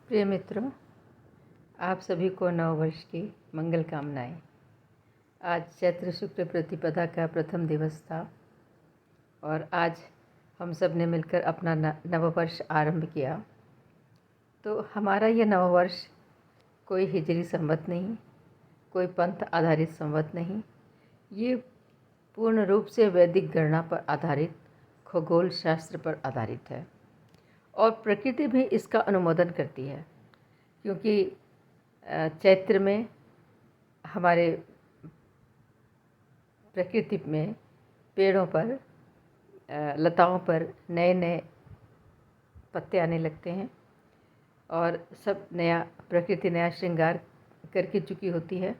प्रिय मित्रों, आप सभी को नव वर्ष की मंगल कामनाएं। आज चैत्र शुक्ल प्रतिपदा का प्रथम दिवस था और आज हम सब ने मिलकर अपना नववर्ष आरंभ किया। तो हमारा यह नववर्ष कोई हिजरी संवत नहीं, कोई पंथ आधारित संवत नहीं, ये पूर्ण रूप से वैदिक गणना पर आधारित खगोल शास्त्र पर आधारित है और प्रकृति भी इसका अनुमोदन करती है, क्योंकि चैत्र में हमारे प्रकृति में पेड़ों पर लताओं पर नए नए पत्ते आने लगते हैं और सब नया प्रकृति नया श्रृंगार करके चुकी होती है।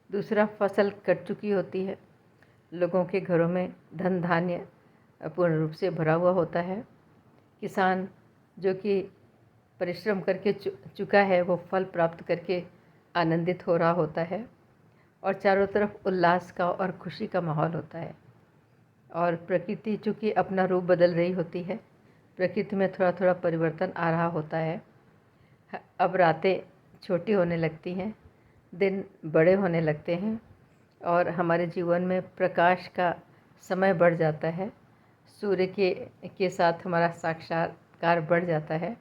दूसरा, फसल कट चुकी होती है, लोगों के घरों में धन धान्य पूर्ण रूप से भरा हुआ होता है। किसान जो कि परिश्रम करके चुका है वो फल प्राप्त करके आनंदित हो रहा होता है और चारों तरफ उल्लास का और खुशी का माहौल होता है। और प्रकृति चूँकि अपना रूप बदल रही होती है, प्रकृति में थोड़ा थोड़ा परिवर्तन आ रहा होता है। अब रातें छोटी होने लगती हैं, दिन बड़े होने लगते हैं और हमारे जीवन में प्रकाश का समय बढ़ जाता है। सूर्य के साथ हमारा साक्षात्कार बढ़ जाता है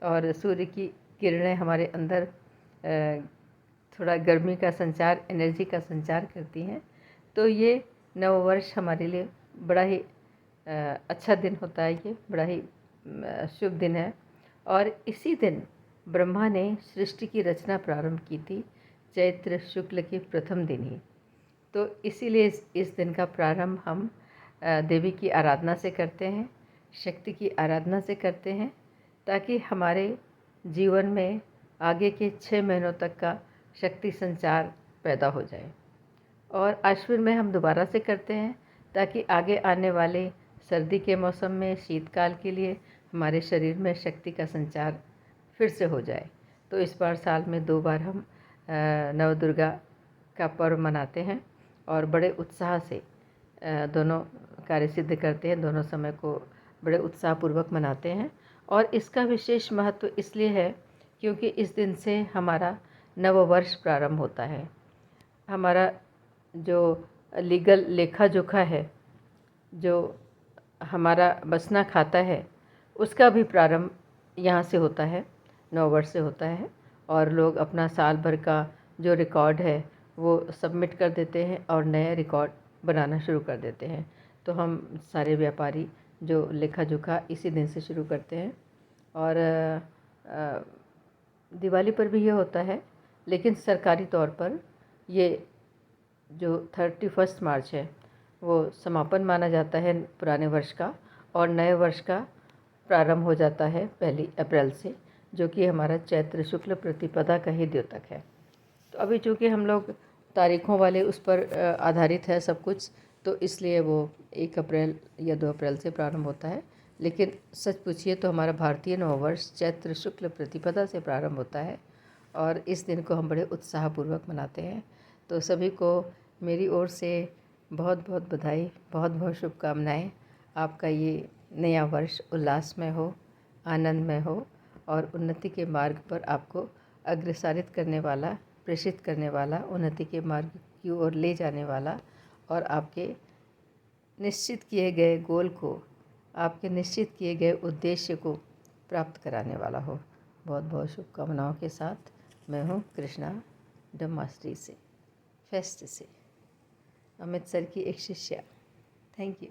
और सूर्य की किरणें हमारे अंदर थोड़ा गर्मी का संचार, एनर्जी का संचार करती हैं। तो ये नववर्ष हमारे लिए बड़ा ही अच्छा दिन होता है। ये बड़ा ही शुभ दिन है और इसी दिन ब्रह्मा ने सृष्टि की रचना प्रारंभ की थी, चैत्र शुक्ल के प्रथम दिन ही। तो इसीलिए इस दिन का प्रारंभ हम देवी की आराधना से करते हैं, शक्ति की आराधना से करते हैं, ताकि हमारे जीवन में आगे के 6 महीनों तक का शक्ति संचार पैदा हो जाए। और आश्विन में हम दोबारा से करते हैं ताकि आगे आने वाले सर्दी के मौसम में, शीतकाल के लिए हमारे शरीर में शक्ति का संचार फिर से हो जाए। तो इस बार साल में 2 बार हम नवदुर्गा का पर्व मनाते हैं और बड़े उत्साह से दोनों कार्य सिद्ध करते हैं, दोनों समय को बड़े उत्साहपूर्वक मनाते हैं। और इसका विशेष महत्व इसलिए है क्योंकि इस दिन से हमारा नववर्ष प्रारंभ होता है। हमारा जो लीगल लेखा जोखा है, जो हमारा बसना खाता है, उसका भी प्रारंभ यहाँ से होता है, नववर्ष से होता है। और लोग अपना साल भर का जो रिकॉर्ड है वो सबमिट कर देते हैं और नए रिकॉर्ड बनाना शुरू कर देते हैं। तो हम सारे व्यापारी जो लेखा जोखा इसी दिन से शुरू करते हैं। और दिवाली पर भी ये होता है, लेकिन सरकारी तौर पर ये जो 31 मार्च है वो समापन माना जाता है पुराने वर्ष का और नए वर्ष का प्रारंभ हो जाता है 1 अप्रैल से, जो कि हमारा चैत्र शुक्ल प्रतिपदा का ही द्योतक है। तो अभी चूँकि हम लोग तारीखों वाले उस पर आधारित है सब कुछ, तो इसलिए वो 1 अप्रैल या 2 अप्रैल से प्रारंभ होता है। लेकिन सच पूछिए तो हमारा भारतीय नववर्ष चैत्र शुक्ल प्रतिपदा से प्रारंभ होता है और इस दिन को हम बड़े उत्साहपूर्वक मनाते हैं। तो सभी को मेरी ओर से बहुत बहुत बधाई, बहुत बहुत शुभकामनाएँ। आपका ये नया वर्ष उल्लासमय हो, आनंदमय हो और उन्नति के मार्ग पर आपको अग्रसारित करने वाला, प्रेषित करने वाला, उन्नति के मार्ग की ओर ले जाने वाला और आपके निश्चित किए गए गोल को, आपके निश्चित किए गए उद्देश्य को प्राप्त कराने वाला हो। बहुत बहुत शुभकामनाओं के साथ मैं हूँ कृष्णा डमास्ट्री से, फेस्ट से, अमृतसर की एक शिष्या। Thank you.